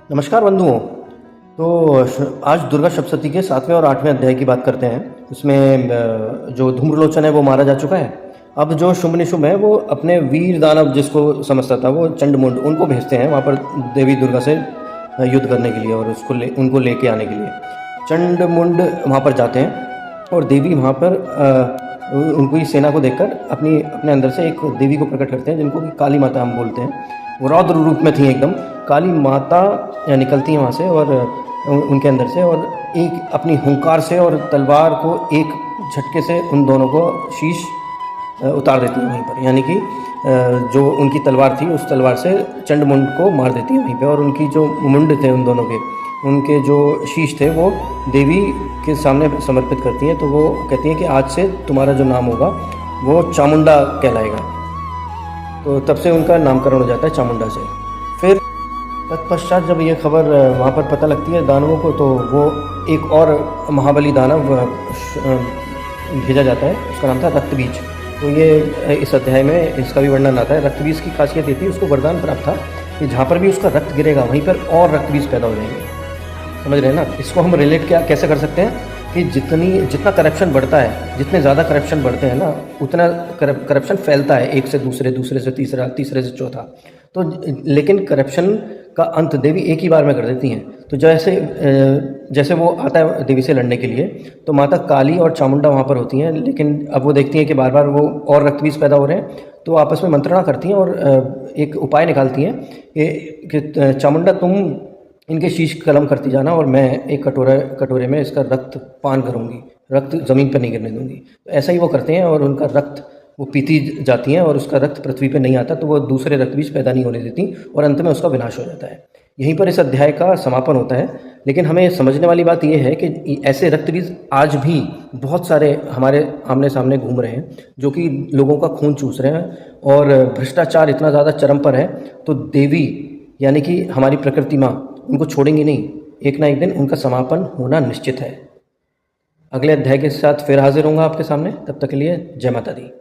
नमस्कार बंधुओं। आज दुर्गा सप्तशती के 7वें और 8वें अध्याय की बात करते हैं। उसमें जो धूम्रलोचन है वो मारा जा चुका है। अब जो शुंभ निशुंभ है वो अपने वीर दानव जिसको समझता था वो चंडमुंड उनको भेजते हैं वहाँ पर देवी दुर्गा से युद्ध करने के लिए और उनको लेके आने के लिए चंडमुंड वहाँ पर जाते हैं और देवी वहाँ पर उनकी सेना को देखकर अपने अंदर से एक देवी को प्रकट करते हैं जिनको कि काली माता हम बोलते हैं। वो रौद्र रूप में थी, एकदम काली माता निकलती हैं वहाँ से और उनके अंदर से और एक अपनी हुंकार से और तलवार को एक झटके से उन दोनों को शीश उतार देती है वहीं पर, यानी कि जो उनकी तलवार थी उस तलवार से चंडमुंड को मार देती है वहीं पे और उनकी जो मुंड थे उन दोनों के उनके जो शीश थे वो देवी के सामने समर्पित करती हैं। तो वो कहती हैं कि आज से तुम्हारा जो नाम होगा वो चामुंडा कहलाएगा। तो तब से उनका नामकरण हो जाता है चामुंडा से। फिर तत्पश्चात जब ये खबर वहाँ पर पता लगती है दानवों को तो वो एक और महाबली दानव भेजा जाता है, उसका नाम था रक्तबीज। तो ये इस अध्याय में इसका भी वर्णन आता है। रक्तबीज की खासियत ये थी, उसको वरदान प्राप्त था कि जहाँ पर भी उसका रक्त गिरेगा वहीं पर और रक्तबीज पैदा हो जाएंगे। समझ रहे हैं ना? इसको हम रिलेट कैसे कर सकते हैं कि जितना करप्शन बढ़ता है, जितने ज़्यादा करप्शन बढ़ते हैं ना उतना करप्शन फैलता है, एक से दूसरे, दूसरे से तीसरा, तीसरे से चौथा। तो लेकिन करप्शन का अंत देवी एक ही बार में कर देती हैं। तो जैसे वो आता है देवी से लड़ने के लिए तो माता काली और चामुंडा वहाँ पर होती हैं, लेकिन अब वो देखती हैं कि बार बार वो और रक्तबीज पैदा हो रहे हैं तो आपस में मंत्रणा करती हैं और एक उपाय निकालती हैं कि चामुंडा तुम इनके शीश कलम करती जाना और मैं एक कटोरे में इसका रक्त पान करूँगी, रक्त ज़मीन पर नहीं गिरने दूँगी। तो ऐसा ही वो करते हैं और उनका रक्त वो पीती जाती हैं और उसका रक्त पृथ्वी पे नहीं आता तो वो दूसरे रक्तबीज पैदा नहीं होने देती और अंत में उसका विनाश हो जाता है। यहीं पर इस अध्याय का समापन होता है। लेकिन हमें समझने वाली बात यह है कि ऐसे रक्तबीज आज भी बहुत सारे हमारे आमने सामने घूम रहे हैं जो कि लोगों का खून चूस रहे हैं और भ्रष्टाचार इतना ज़्यादा चरम पर है। तो देवी यानी कि हमारी प्रकृति माँ उनको छोड़ेंगी नहीं, एक ना एक दिन उनका समापन होना निश्चित है। अगले अध्याय के साथ फिर हाजिर होऊंगा आपके सामने, तब तक के लिए जय माता दी।